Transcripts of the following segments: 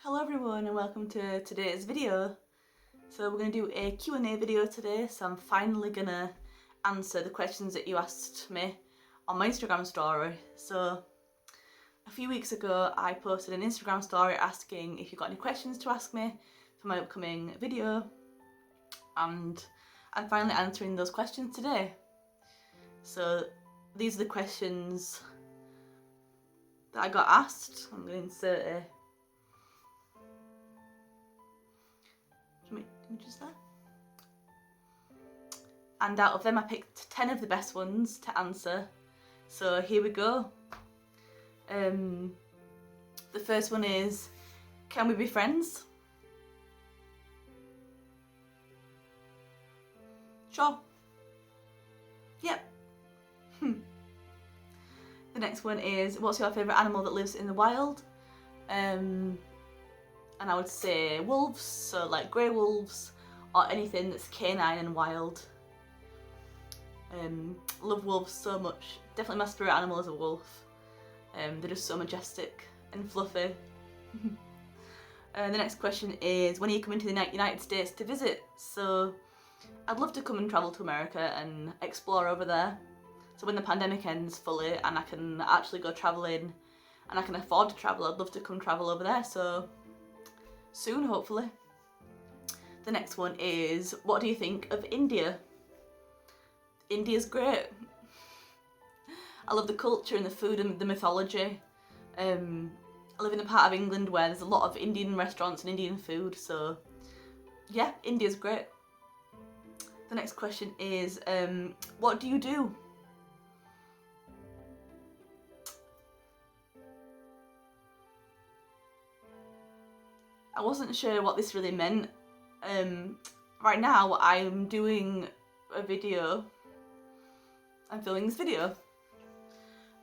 Hello everyone and welcome to today's video. So we're going to do a Q&A video today, so I'm finally going to answer the questions that you asked me on my Instagram story. So a few weeks ago I posted an Instagram story asking if you've got any questions to ask me for my upcoming video, and I'm finally answering those questions today. So these are the questions that I got asked. I'm going to insert a images there. And out of them I picked 10 of the best ones to answer. So here we go. The first one is, can we be friends? Sure. Yep. The next one is, what's your favourite animal that lives in the wild? And I would say wolves, so like grey wolves or anything that's canine and wild. Love wolves so much. Definitely my spirit animal is a wolf. They're just so majestic and fluffy. The next question is, when are you coming to the United States to visit? So I'd love to come and travel to America and explore over there. So when the pandemic ends fully and I can actually go travelling and I can afford to travel, I'd love to come travel over there. So soon, hopefully. The next one is, what do you think of India? India's great. I love the culture and the food and the mythology. I live in a part of England where there's a lot of Indian restaurants and Indian food, so yeah, India's great. The next question is, what do you do? I wasn't sure what this really meant. Right now I'm doing a video. I'm filming this video.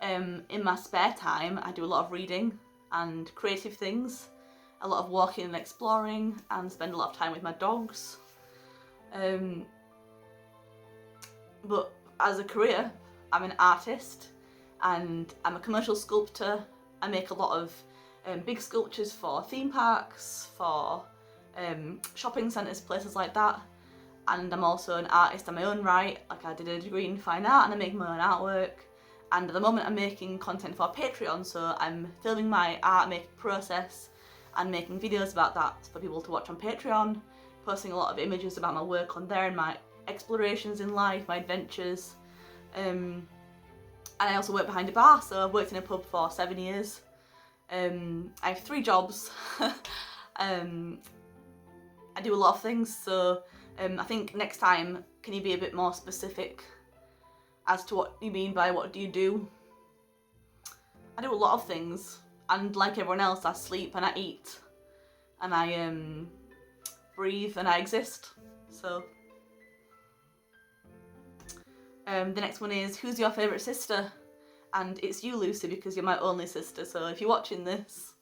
In my spare time I do a lot of reading and creative things, a lot of walking and exploring, and spend a lot of time with my dogs. But as a career, I'm an artist and I'm a commercial sculptor. I make a lot of big sculptures for theme parks, for shopping centres, places like that. And I'm also an artist in my own right. Like, I did a degree in fine art and I make my own artwork. And at the moment I'm making content for Patreon, so I'm filming my art making process and making videos about that for people to watch on Patreon, posting a lot of images about my work on there and my explorations in life, my adventures. And I also work behind a bar, so I've worked in a pub for 7 years. I have 3 jobs. I do a lot of things, so I think next time, can you be a bit more specific as to what you mean by what do you do? I do a lot of things, and like everyone else, I sleep and I eat and I breathe and I exist. So the next one is, who's your favourite sister? And it's you, Lucy, because you're my only sister, so if you're watching this,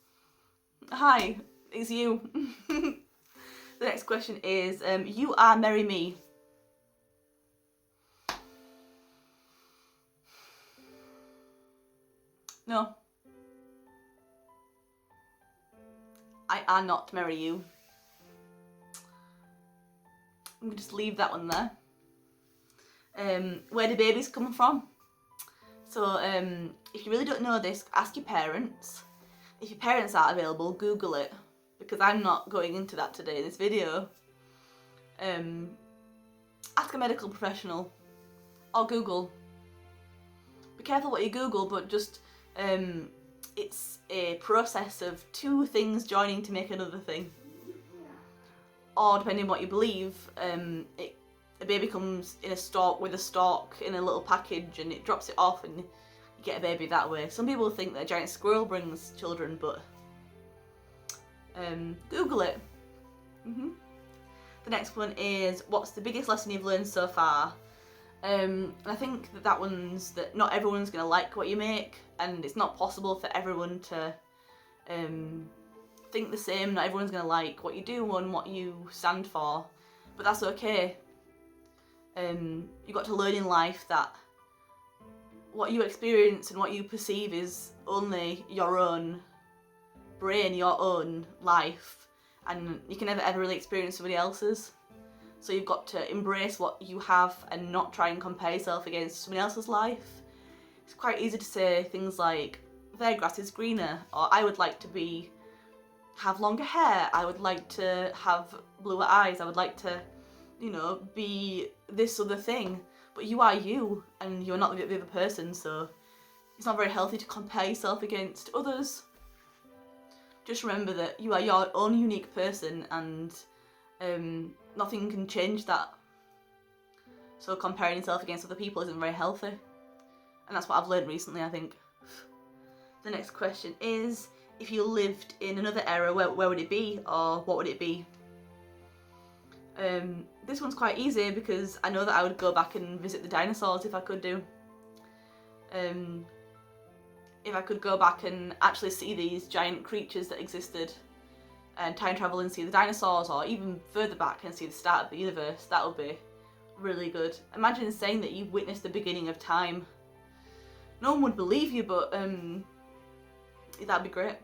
hi, it's you. The next question is, you are Marry Me. No. I are not marry you. I'm going to just leave that one there. Where do babies come from? So if you really don't know this, ask your parents. If your parents aren't available, Google it, because I'm not going into that today in this video. Ask a medical professional or Google. Be careful what you Google, but just it's a process of 2 things joining to make another thing. Or depending on what you believe, a baby comes in a stalk with a stalk in a little package and it drops it off and you get a baby that way. Some people think that a giant squirrel brings children, but Google it. The next one is, what's the biggest lesson you've learned so far? And I think that one's that not everyone's going to like what you make, and it's not possible for everyone to think the same. Not everyone's going to like what you do and what you stand for, but that's okay. You've got to learn in life that what you experience and what you perceive is only your own brain your own life, and you can never ever really experience somebody else's. So you've got to embrace what you have and not try and compare yourself against somebody else's life. It's quite easy to say things like, their grass is greener, or I would like to have longer hair, I would like to have bluer eyes, I would like to, you know, be this other thing. But you are you, and you're not the other person, so it's not very healthy to compare yourself against others. Just remember that you are your own unique person, and nothing can change that. So comparing yourself against other people isn't very healthy. And that's what I've learned recently, I think. The next question is, if you lived in another era, where would it be, or what would it be? This one's quite easy because I know that I would go back and visit the dinosaurs if I could do. If I could go back and actually see these giant creatures that existed, and time travel and see the dinosaurs, or even further back and see the start of the universe, that would be really good. Imagine saying that you've witnessed the beginning of time. No one would believe you, but that'd be great.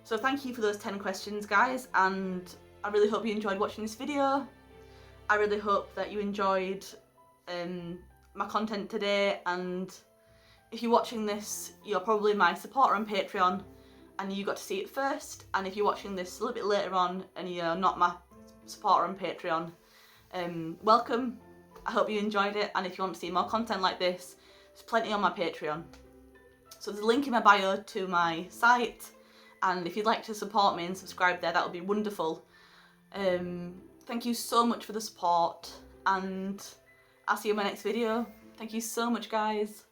So thank you for those 10 questions, guys, and I really hope you enjoyed watching this video. I really hope that you enjoyed my content today, and if you're watching this, you're probably my supporter on Patreon and you got to see it first, and if you're watching this a little bit later on and you're not my supporter on Patreon, welcome. I hope you enjoyed it, and if you want to see more content like this, there's plenty on my Patreon. So there's a link in my bio to my site, and if you'd like to support me and subscribe there, that would be wonderful. Thank you so much for the support, and I'll see you in my next video. Thank you so much, guys.